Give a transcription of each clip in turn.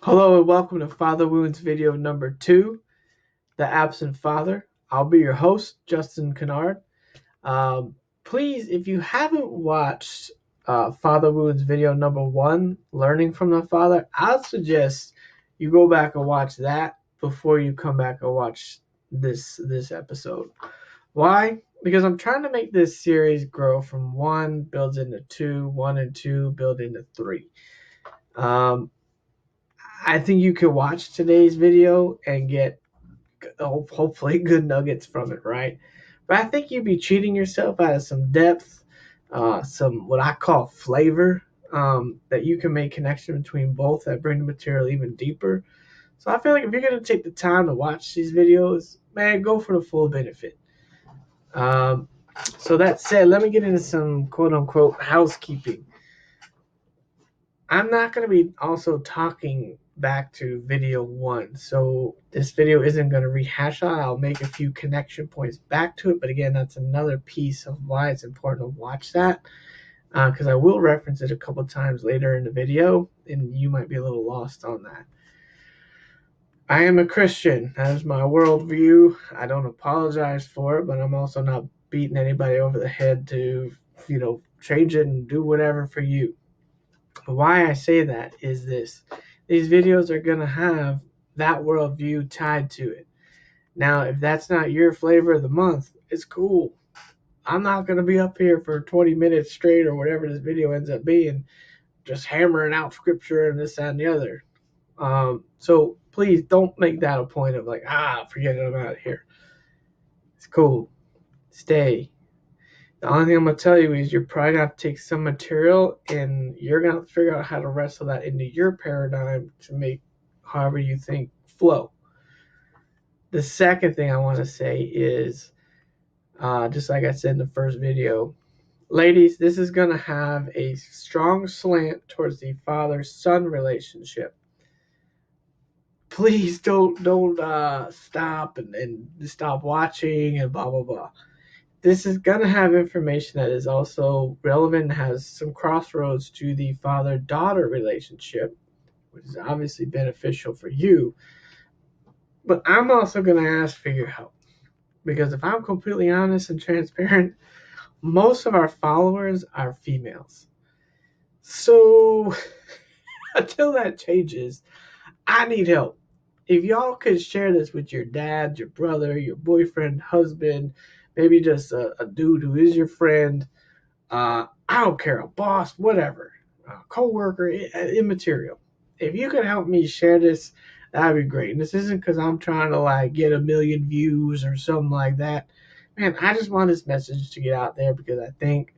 Hello and welcome to Father Wounds video number 2, The Absent Father. I'll be your host, Justin Kennard. Please, if you haven't watched Father Wounds video number 1, Learning from the Father, I'd suggest you go back and watch that before you come back and watch this episode. Why? Because I'm trying to make this series grow from 1 builds into 2, 1 and 2 build into 3. I think you can watch today's video and get hopefully good nuggets from it, right? But I think you'd be cheating yourself out of some depth, some what I call flavor, that you can make connection between both that bring the material even deeper. So I feel like if you're going to take the time to watch these videos, man, go for the full benefit. Um, so that said, let me get into some quote unquote housekeeping. I'm not going to be also talking back to video 1, so this video isn't going to rehash on. I'll make a few connection points back to it, but again, that's another piece of why it's important to watch that, because I will reference it a couple times later in the video, and you might be a little lost on that. I am a Christian. That is my worldview. I don't apologize for it, but I'm also not beating anybody over the head to, change it and do whatever for you. Why I say that is this. These videos are going to have that worldview tied to it. Now, if that's not your flavor of the month, it's cool. I'm not going to be up here for 20 minutes straight or whatever this video ends up being, just hammering out scripture and this, that, and the other. So please don't make that a point of like, forget it, I'm out of here. It's cool. Stay. The only thing I'm going to tell you is you're probably going to have to take some material and you're going to have to figure out how to wrestle that into your paradigm to make however you think flow. The second thing I want to say is, just like I said in the first video, ladies, this is going to have a strong slant towards the father-son relationship. Please don't stop and stop watching and blah, blah, blah. This is going to have information that is also relevant and has some crossroads to the father-daughter relationship, which is obviously beneficial for you. But I'm also going to ask for your help. Because if I'm completely honest and transparent, most of our followers are females. So until that changes, I need help. If y'all could share this with your dad, your brother, your boyfriend, husband, maybe just a dude who is your friend, I don't care, a boss, whatever, a co-worker, immaterial. If you could help me share this, that'd be great. And this isn't because I'm trying to like get 1,000,000 views or something like that. Man, I just want this message to get out there because I think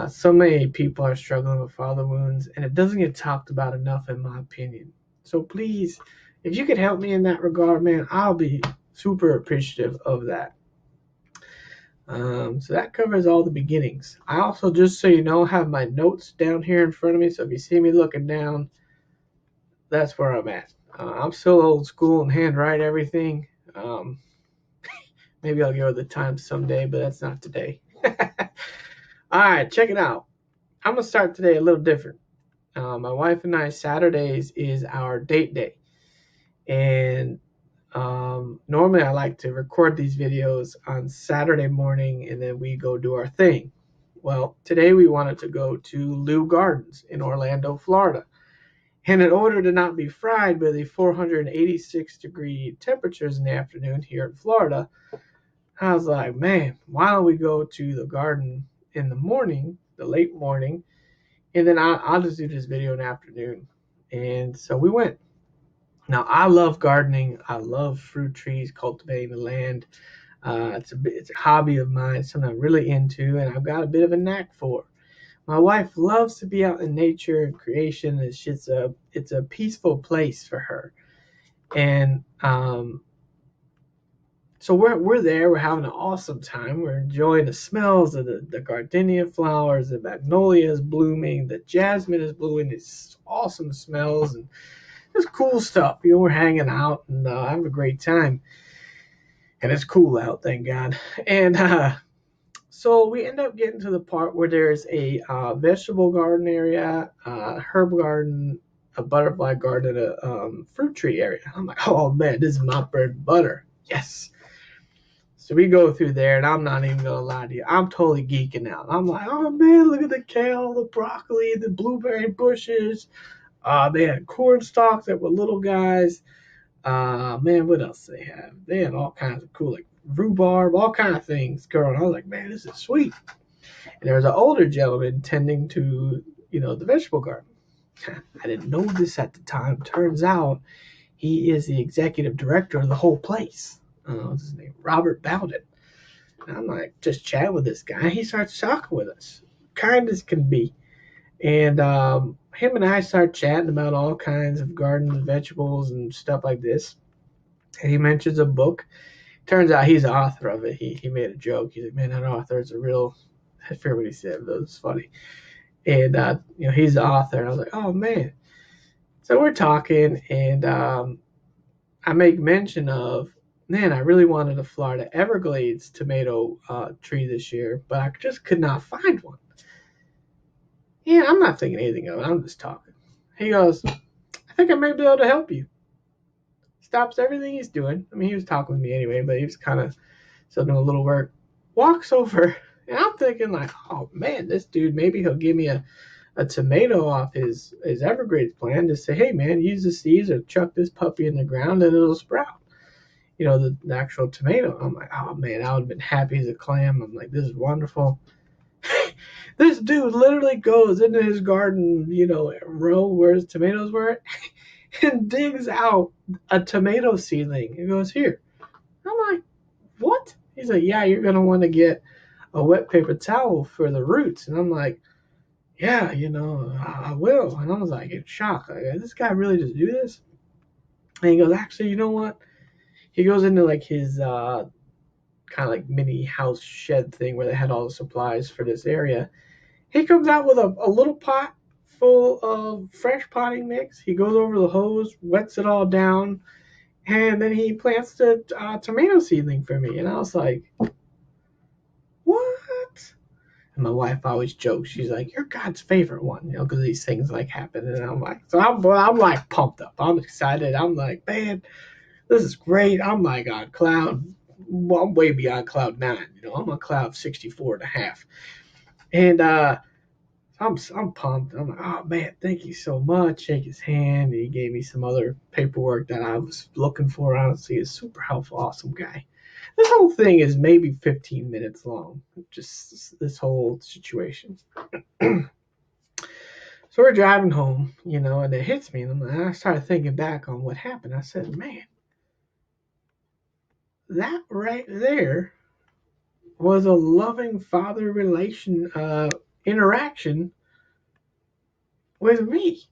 so many people are struggling with father wounds, and it doesn't get talked about enough, in my opinion. So please, if you could help me in that regard, man, I'll be super appreciative of that. So that covers all the beginnings. I also, just so you know, have my notes down here in front of me. So if you see me looking down, that's where I'm at. I'm still old school and handwrite everything. Maybe I'll go with the times someday, but that's not today. All right, check it out. I'm going to start today a little different. My wife and I, Saturdays is our date day. And normally I like to record these videos on Saturday morning and then we go do our thing. Well, today we wanted to go to Lou Gardens in Orlando, Florida. And in order to not be fried by the 486-degree temperatures in the afternoon here in Florida, I was like, man, why don't we go to the garden in the morning, the late morning, and then I'll just do this video in the afternoon. And so we went. Now, I love gardening. I love fruit trees, cultivating the land. It's a hobby of mine, something I'm really into, and I've got a bit of a knack for. My wife loves to be out in nature and creation. It's a peaceful place for her, and so we're there. We're having an awesome time. We're enjoying the smells of the gardenia flowers, the magnolias blooming, the jasmine is blooming. It's awesome smells and just cool stuff. We're hanging out and having a great time. And it's cool out, thank God. And so we end up getting to the part where there's a vegetable garden area, herb garden, a butterfly garden at a fruit tree area. I'm like, oh man, this is my bread and butter. Yes. So we go through there, and I'm not even gonna lie to you, I'm totally geeking out. I'm like, oh man, look at the kale, the broccoli, the blueberry bushes. They had corn stalks that were little guys. Man, what else do they have? They had all kinds of cool, like rhubarb, all kind of things growing. I was like, man, this is sweet. And there was an older gentleman tending to, the vegetable garden. I didn't know this at the time. Turns out he is the executive director of the whole place. What's his name? Robert Bowden. And I'm like, just chatting with this guy. He starts talking with us, kind as can be. And him and I start chatting about all kinds of garden and vegetables and stuff like this. And he mentions a book. Turns out he's the author of it. He made a joke. He's like, man, that author is a real, I forget what he said, but it was funny. And, he's the author. And I was like, oh, man. So we're talking, and I make mention of, man, I really wanted a Florida Everglades tomato tree this year, but I just could not find one. Yeah, I'm not thinking anything of it. I'm just talking. He goes, I think I may be able to help you. Stops everything he's doing. I mean, he was talking with me anyway, but he was kind of still doing a little work. Walks over, and I'm thinking like, oh man, this dude, maybe he'll give me a tomato off his Everglades plant to say, hey man, use the seeds or chuck this puppy in the ground and it'll sprout. The actual tomato. I'm like, oh man, I would have been happy as a clam. I'm like, this is wonderful. This dude literally goes into his garden, row where his tomatoes were, and digs out a tomato seedling. He goes, here. I'm like, what? He's like, yeah, you're going to want to get a wet paper towel for the roots. And I'm like, yeah, I will. And I was like in shock. Like, did this guy really just do this? And he goes, actually, you know what? He goes into like his kind of like mini house shed thing where they had all the supplies for this area. He comes out with a little pot full of fresh potting mix. He goes over the hose, wets it all down, and then he plants the tomato seedling for me. And I was like, what? And my wife always jokes. She's like, you're God's favorite one, because these things like happen. And I'm like, so I'm like pumped up. I'm excited. I'm like, man, this is great. I'm like on cloud. Well, I'm way beyond cloud 9. I'm on cloud 64 and a half. And I'm pumped. I'm like, oh man, thank you so much. Shake his hand. He gave me some other paperwork that I was looking for. Honestly, he's super helpful, awesome guy. This whole thing is maybe 15 minutes long. Just this whole situation. So we're driving home, and it hits me, and I started thinking back on what happened. I said, man, that right there was a loving father relation interaction with me.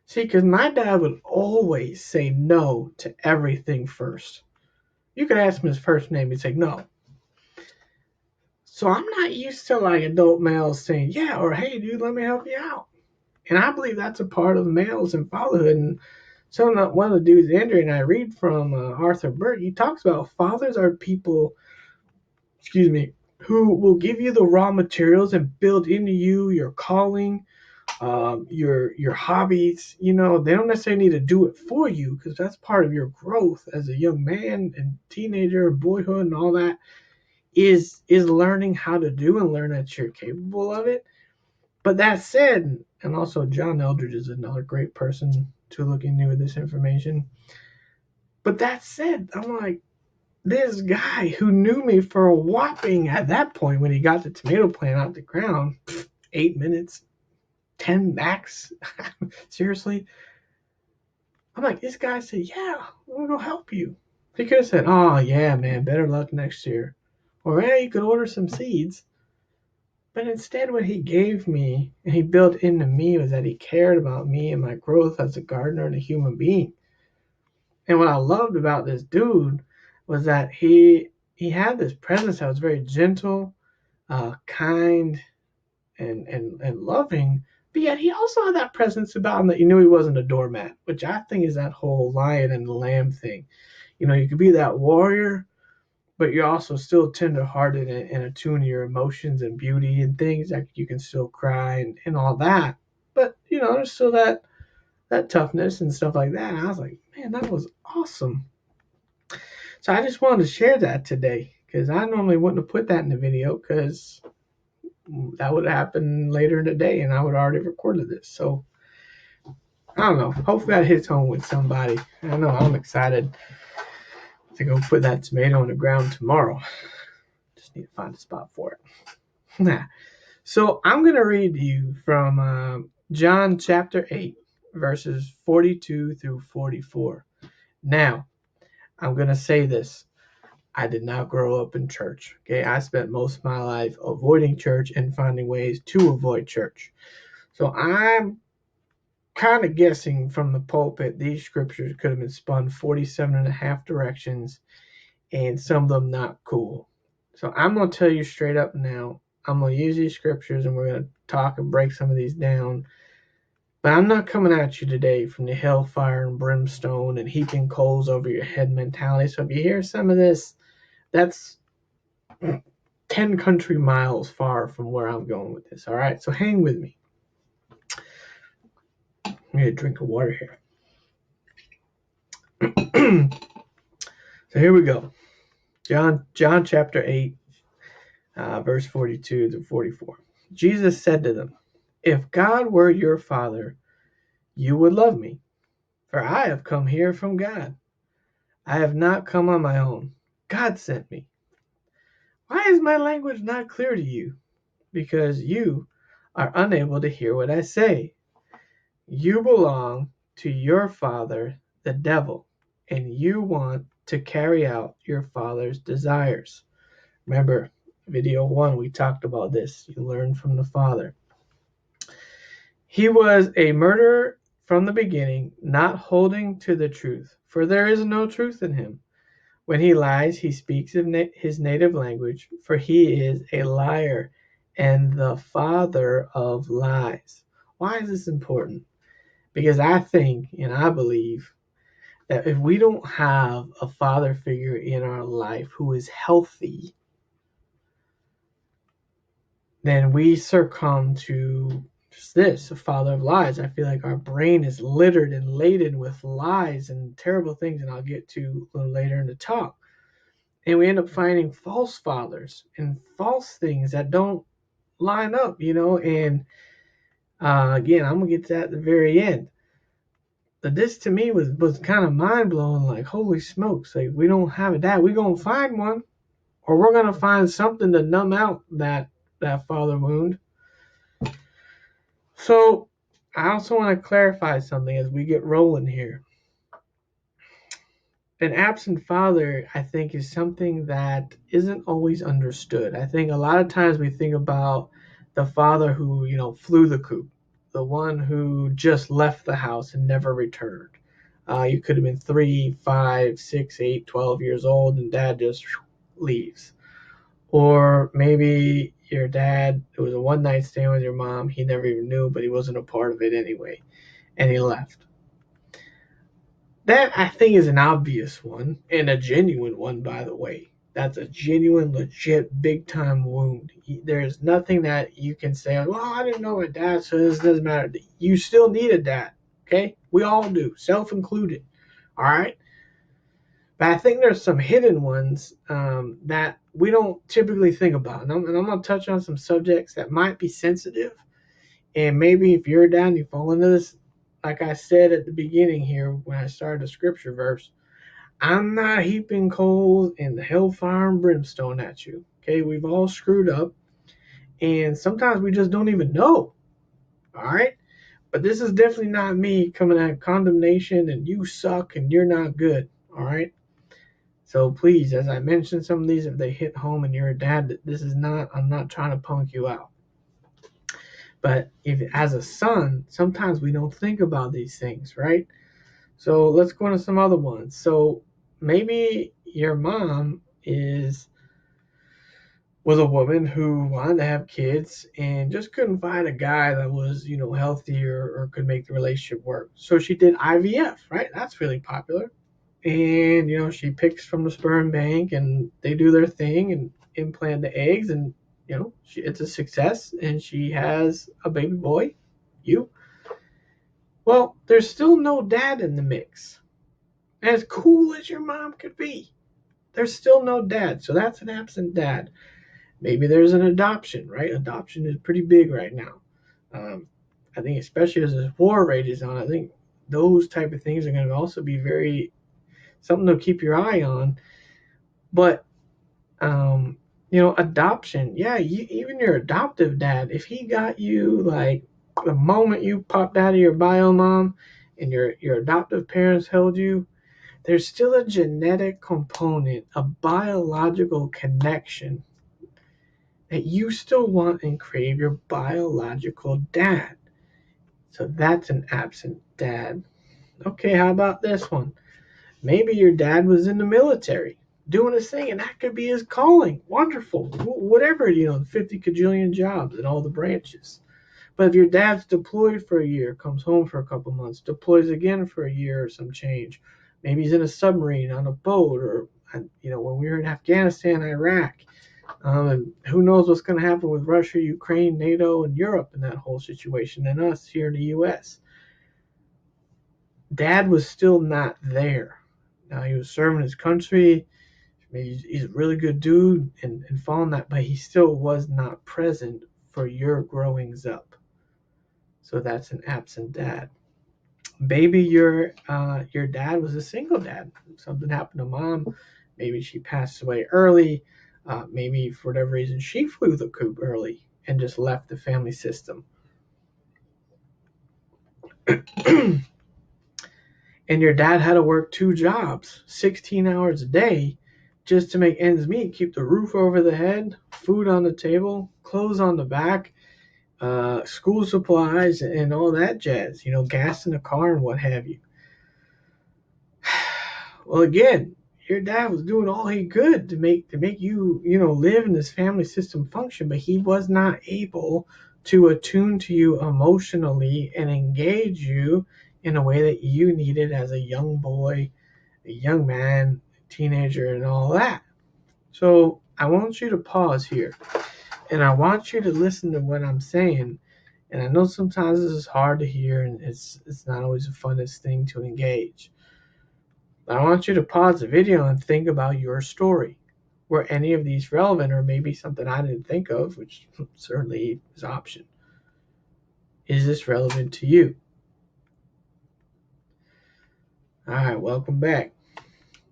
See, because my dad would always say no to everything first. You could ask him his first name, he'd say no. So I'm not used to like adult males saying, yeah, or hey, dude, let me help you out. And I believe that's a part of males and fatherhood. And so one of the dudes, Andrew, and I read from Arthur Burk, he talks about fathers are people, who will give you the raw materials and build into you your calling, your hobbies. They don't necessarily need to do it for you because that's part of your growth as a young man and teenager, boyhood, and all that is learning how to do and learn that you're capable of it. But that said, and also John Eldridge is another great person to look into with this information. But that said, I'm like, this guy who knew me for a whopping, at that point when he got the tomato plant out the ground, 8 minutes, 10 max. Seriously? I'm like, this guy said, yeah, I'm going to go help you. He could have said, oh, yeah, man, better luck next year. Or, yeah, you could order some seeds. But instead, what he gave me and he built into me was that he cared about me and my growth as a gardener and a human being. And what I loved about this dude was that he had this presence that was very gentle, kind, and loving. But yet he also had that presence about him that you knew he wasn't a doormat, which I think is that whole lion and the lamb thing. You could be that warrior, but you're also still tender-hearted and attuned to your emotions and beauty and things that you can still cry and all that. But, there's still that that toughness and stuff like that. And I was like, man, that was awesome. So I just wanted to share that today because I normally wouldn't have put that in the video because that would happen later in the day and I would already recorded this. So I don't know. Hopefully that hits home with somebody. I know I'm excited to go put that tomato on the ground tomorrow. Just need to find a spot for it. So I'm going to read to you from John chapter 8, verses 42 through 44. Now, I'm going to say this. I did not grow up in church. Okay, I spent most of my life avoiding church and finding ways to avoid church. So I'm kind of guessing from the pulpit these scriptures could have been spun 47 and a half directions and some of them not cool. So I'm going to tell you straight up now, I'm going to use these scriptures and we're going to talk and break some of these down. But I'm not coming at you today from the hellfire and brimstone and heaping coals over your head mentality. So if you hear some of this, that's 10 country miles far from where I'm going with this. All right, so hang with me. I need a drink of water here. So here we go. John chapter 8, verse 42 to 44. Jesus said to them, "If God were your Father, you would love me, for I have come here from God. I have not come on my own. God sent me. Why is my language not clear to you? Because you are unable to hear what I say. You belong to your father, the devil, and you want to carry out your father's desires." Remember, video 1, we talked about this. You learn from the father. He was a murderer from the beginning, not holding to the truth, for there is no truth in him. When he lies, he speaks of his native language, for he is a liar and the father of lies. Why is this important? Because I think and I believe that if we don't have a father figure in our life who is healthy, then we succumb to just this, a father of lies. I feel like our brain is littered and laden with lies and terrible things, and I'll get to a little later in the talk. And we end up finding false fathers and false things that don't line up, and again, I'm going to get to that at the very end. But this to me was kind of mind blowing. Like, holy smokes! Like, we don't have a dad. We're gonna find one, or we're gonna find something to numb out that father wound. So, I also want to clarify something as we get rolling here. An absent father, I think, is something that isn't always understood. I think a lot of times we think about the father who, flew the coop, the one who just left the house and never returned. You could have been 3, 5, 6, 8, 12 years old, and dad just leaves. Or maybe your dad, it was a one night stand with your mom, he never even knew, but he wasn't a part of it anyway, and he left. That, I think, is an obvious one, and a genuine one, by the way. That's a genuine, legit, big time wound. There's nothing that you can say, well, I didn't know a dad, so this doesn't matter. You still need a dad, okay? We all do, self included, all right? But I think there's some hidden ones that we don't typically think about. And I'm going to touch on some subjects that might be sensitive. And maybe if you're down, you fall into this, like I said at the beginning here when I started the scripture verse, I'm not heaping coals and the hellfire and brimstone at you. Okay, we've all screwed up. And sometimes we just don't even know. All right? But this is definitely not me coming at condemnation and you suck and you're not good. All right? So please, as I mentioned, some of these, if they hit home and you're a dad, I'm not trying to punk you out. But if as a son, sometimes we don't think about these things, right? So let's go into some other ones. So maybe your mom was a woman who wanted to have kids and just couldn't find a guy that was, healthy or could make the relationship work. So she did IVF, right? That's really popular. And she picks from the sperm bank and they do their thing and implant the eggs, and it's a success and she has a baby boy, you. Well, there's still no dad in the mix. As cool as your mom could be, there's still no dad. So that's an absent dad. Maybe there's an adoption, right? Adoption is pretty big right now. I think especially as this war rages on, I think those type of things are going to also be very something to keep your eye on. But adoption, yeah, even your adoptive dad, if he got you like the moment you popped out of your bio mom and your adoptive parents held you, there's still a genetic component, a biological connection that you still want and crave your biological dad. So that's an absent dad. Okay, how about this one? Maybe your dad was in the military doing his thing, and that could be his calling. Wonderful. Whatever, 50 cajillion jobs in all the branches. But if your dad's deployed for a year, comes home for a couple months, deploys again for a year or some change, maybe he's in a submarine, on a boat, or, when we were in Afghanistan, Iraq, and who knows what's going to happen with Russia, Ukraine, NATO, and Europe in that whole situation, and us here in the U.S. Dad was still not there. Now, he was serving his country. Maybe he's a really good dude and following that, but he still was not present for your growings up. So that's an absent dad. Maybe your dad was a single dad. Something happened to mom. Maybe she passed away early. Maybe for whatever reason she flew the coop early and just left the family system. And your dad had to work 2 jobs, 16 hours a day, just to make ends meet, keep the roof over the head, food on the table, clothes on the back, school supplies, and all that jazz, gas in the car and what have you. Well, again, your dad was doing all he could to make you, live in this family system function, but he was not able to attune to you emotionally and engage you in a way that you needed as a young boy, a young man, teenager, and all that. So I want you to pause here, and I want you to listen to what I'm saying. And I know sometimes this is hard to hear, and it's not always the funnest thing to engage. I want you to pause the video and think about your story. Were any of these relevant, or maybe something I didn't think of, which certainly is an option? Is this relevant to you? All right, welcome back.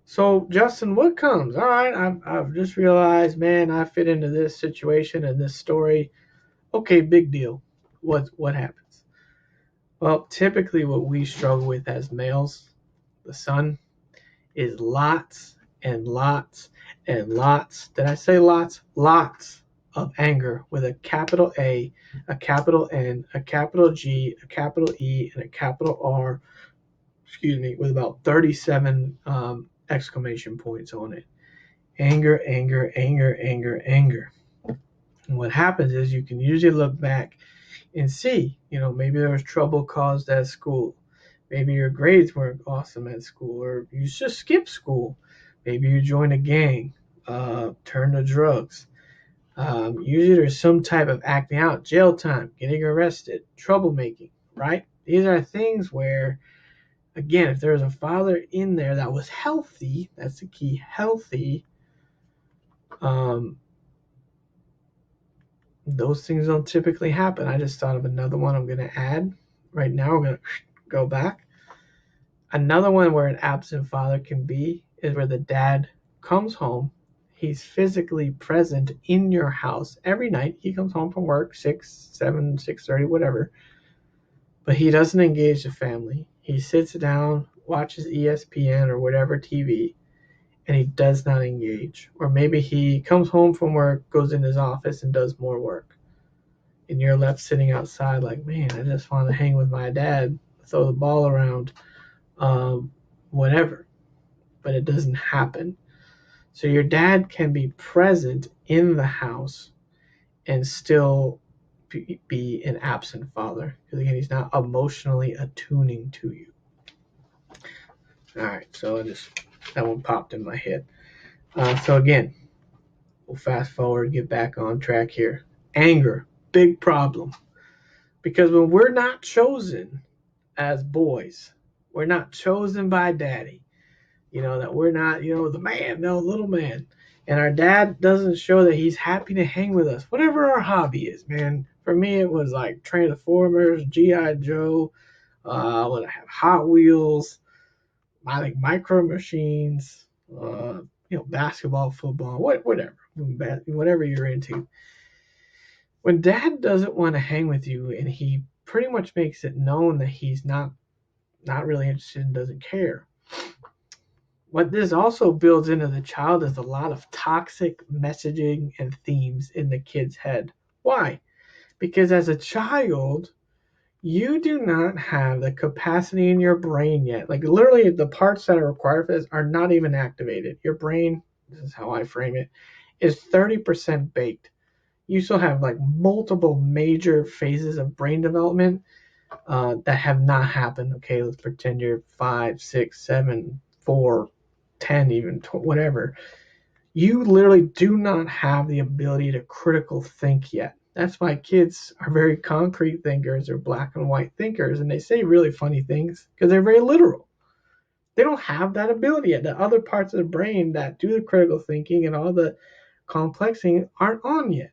So, Justin, what comes? All right, I've just realized, man, I fit into this situation and this story. Okay, big deal. What happens? Well, typically what we struggle with as males, the son, is lots and lots and lots. Did I say lots? Lots of anger with a capital A, a capital N, a capital G, a capital E, and a capital R. With about 37 exclamation points on it. Anger, anger, anger, anger, anger. And what happens is you can usually look back and see, maybe there was trouble caused at school. Maybe your grades weren't awesome at school, or you just skipped school. Maybe you joined a gang, turned to drugs. Usually there's some type of acting out, jail time, getting arrested, troublemaking, right? These are things where, again, if there's a father in there that was healthy, that's the key, healthy, those things don't typically happen. I just thought of another one I'm going to add. Right now, we're going to go back. Another one where an absent father can be is where the dad comes home. He's physically present in your house every night. He comes home from work, 6, 7, 6:30, whatever. But he doesn't engage the family. He sits down, watches ESPN or whatever TV, and he does not engage. Or maybe he comes home from work, goes in his office, and does more work. And you're left sitting outside like, man, I just want to hang with my dad, throw the ball around, whatever. But it doesn't happen. So your dad can be present in the house and still be an absent father. Because again, he's not emotionally attuning to you. All right, so that one popped in my head. So again, we'll fast forward, get back on track here. Anger, big problem. Because when we're not chosen, as boys. We're not chosen by daddy. That we're not, the man, no, little man. And our dad doesn't show that he's happy to hang with us, whatever our hobby is, man. For me, it was like Transformers, G.I. Joe, when I have Hot Wheels, I like Micro Machines, basketball, football, whatever, whatever you're into. When dad doesn't want to hang with you and he pretty much makes it known that he's not really interested and doesn't care, what this also builds into the child is a lot of toxic messaging and themes in the kid's head. Why? Because as a child, you do not have the capacity in your brain yet. Like literally the parts that are required for this are not even activated. Your brain, this is how I frame it, is 30% baked. You still have like multiple major phases of brain development that have not happened. Okay, let's pretend you're 5, 6, 7, 4, 10, even whatever. You literally do not have the ability to critical think yet. That's why kids are very concrete thinkers or black and white thinkers, and they say really funny things because they're very literal. They don't have that ability yet. The other parts of the brain that do the critical thinking and all the complexing aren't on yet.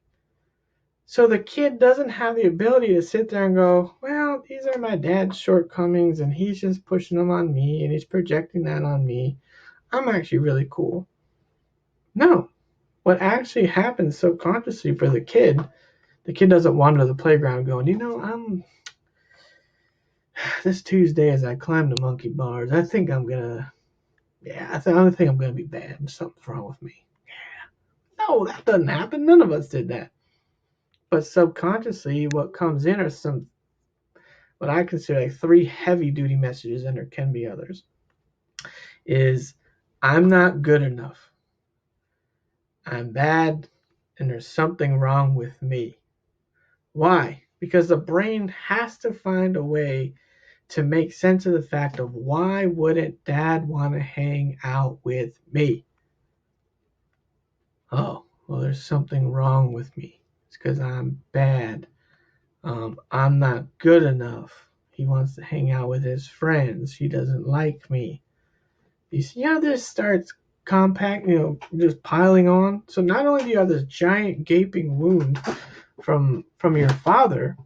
So the kid doesn't have the ability to sit there and go, well, these are my dad's shortcomings and he's just pushing them on me and he's projecting that on me. I'm actually really cool. No. What actually happens subconsciously for the kid doesn't wander the playground going, this Tuesday as I climb the monkey bars, I think I'm gonna, I think I'm gonna be bad. Something's wrong with me. Yeah. No, that doesn't happen. None of us did that. But subconsciously, what comes in are some, what I consider like 3 heavy duty messages, and there can be others, is I'm not good enough. I'm bad, and there's something wrong with me. Why? Because the brain has to find a way to make sense of the fact of why wouldn't dad want to hang out with me? Oh, well, there's something wrong with me. It's because I'm bad. I'm not good enough. He wants to hang out with his friends. He doesn't like me. You see how this starts compact, just piling on? So not only do you have this giant gaping wound from your father,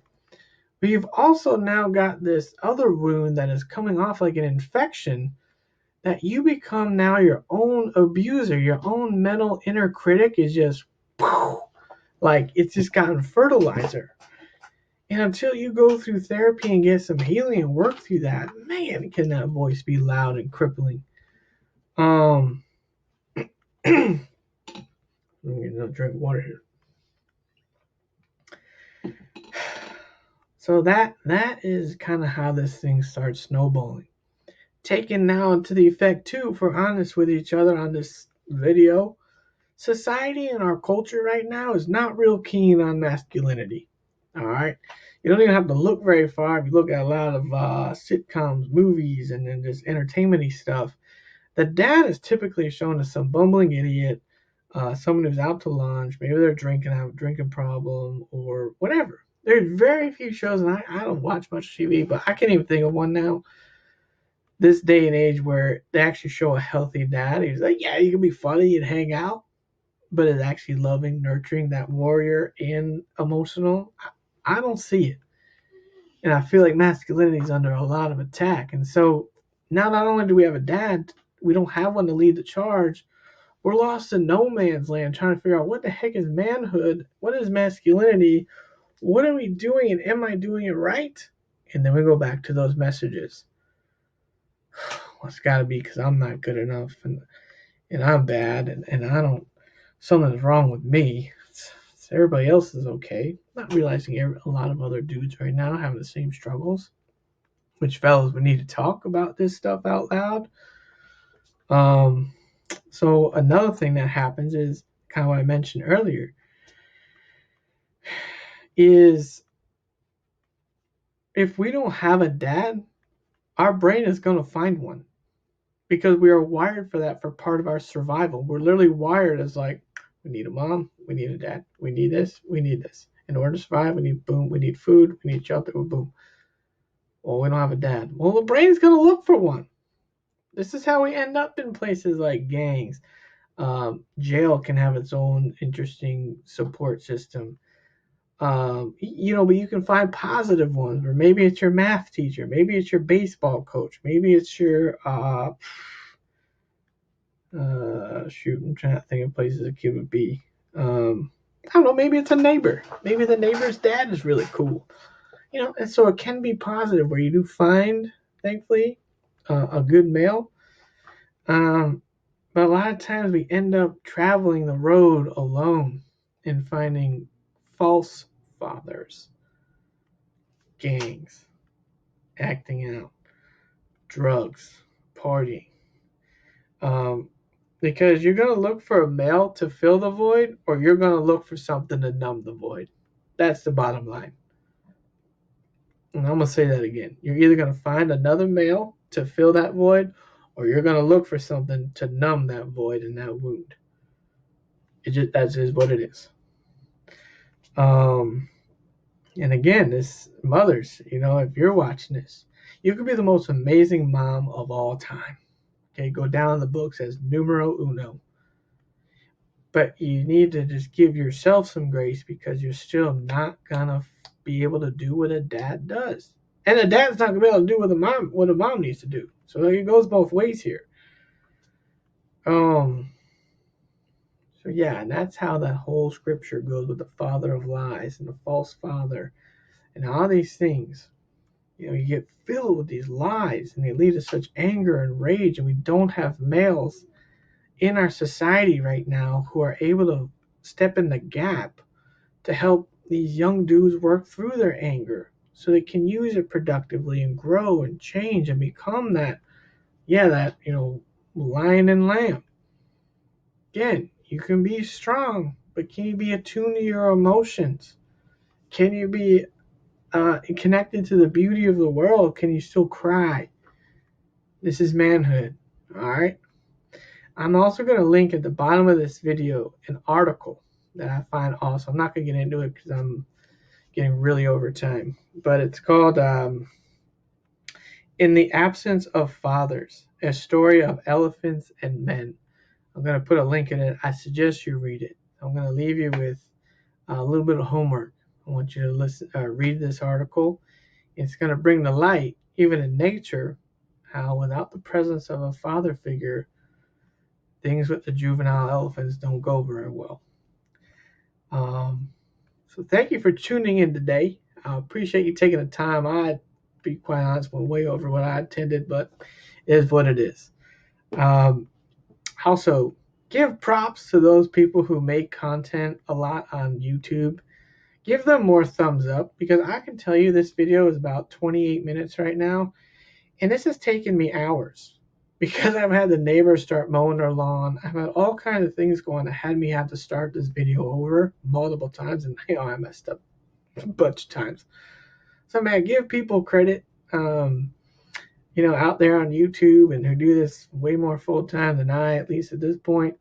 but you've also now got this other wound that is coming off like an infection that you become now your own abuser. Your own mental inner critic is just like it's just gotten fertilizer. And until you go through therapy and get some healing and work through that, man, can that voice be loud and crippling. I'm gonna get another drink of water here. So that is kind of how this thing starts snowballing. Taken now to the effect too, if we're honest with each other on this video, society and our culture right now is not real keen on masculinity. All right, you don't even have to look very far. If you look at a lot of sitcoms, movies, and then just entertainment-y stuff, the dad is typically shown as some bumbling idiot, someone who's out to lunch, maybe they're drinking, have a drinking problem, or whatever. There's very few shows, and I don't watch much TV, but I can't even think of one now, this day and age, where they actually show a healthy dad. He's like, yeah, you can be funny and hang out, but is actually loving, nurturing, that warrior and emotional. I don't see it. And I feel like masculinity is under a lot of attack. And so now not only do we have a dad, we don't have one to lead the charge. We're lost in no man's land trying to figure out what the heck is manhood? What is masculinity? What are we doing? And am I doing it right? And then we go back to those messages. Well, it's got to be because I'm not good enough and I'm bad and I don't, something's wrong with me. Everybody else is okay. Not realizing a lot of other dudes right now having the same struggles. Which, fellas, we need to talk about this stuff out loud. So another thing that happens is kind of what I mentioned earlier is if we don't have a dad, our brain is going to find one because we are wired for that for part of our survival. We're literally wired as like, we need a mom, we need a dad, we need this, we need this. In order to survive, we need food, we need shelter, boom. Well, we don't have a dad. Well, the brain's going to look for one. This is how we end up in places like gangs. Jail can have its own interesting support system. But you can find positive ones, or maybe it's your math teacher, maybe it's your baseball coach, maybe it's your shoot, I'm trying to think of places a kid would be. I don't know, maybe it's a neighbor. Maybe the neighbor's dad is really cool. And so it can be positive where you do find, thankfully, a good male. But a lot of times we end up traveling the road alone and finding false fathers, gangs, acting out, drugs, partying. Um, because you're going to look for a male to fill the void, or you're going to look for something to numb the void. That's the bottom line. And I'm going to say that again. You're either going to find another male to fill that void, or you're going to look for something to numb that void and that wound. That is what it is. And again, this mothers, if you're watching this, you could be the most amazing mom of all time. Okay, go down in the books as numero uno. But you need to just give yourself some grace because you're still not gonna be able to do what a dad does, and a dad's not gonna be able to do what a mom needs to do. So it goes both ways here. So yeah, and that's how that whole scripture goes with the father of lies and the false father and all these things. You get filled with these lies and they lead to such anger and rage, and we don't have males in our society right now who are able to step in the gap to help these young dudes work through their anger so they can use it productively and grow and change and become that lion and lamb. Again, you can be strong, but can you be attuned to your emotions? Can you be connected to the beauty of the world? Can you still cry? This is manhood. All right. I'm also going to link at the bottom of this video an article that I find awesome. I'm not going to get into it because I'm getting really over time, but it's called In the Absence of Fathers, a Story of Elephants and Men. I'm going to put a link in it. I suggest you read it. I'm going to leave you with a little bit of homework. I want you to read this article. It's going to bring to light, even in nature, how without the presence of a father figure, things with the juvenile elephants don't go very well. So thank you for tuning in today. I appreciate you taking the time. I'd be quite honest, went way over what I intended, but it is what it is. Also, give props to those people who make content a lot on YouTube. Give them more thumbs up because I can tell you this video is about 28 minutes right now, and this has taken me hours because I've had the neighbors start mowing their lawn. I've had all kinds of things going that had me have to start this video over multiple times, and I messed up a bunch of times. So man, give people credit, out there on YouTube and who do this way more full time than I, at least at this point.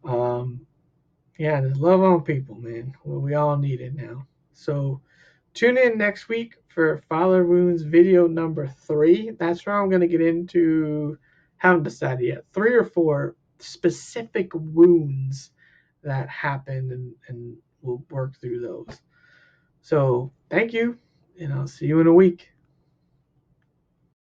Just love on people, man. Well, we all need it now. So tune in next week for Father Wounds video number 3. That's where I'm going to get into, haven't decided yet, 3 or 4 specific wounds that happened, and we'll work through those. So thank you, and I'll see you in a week.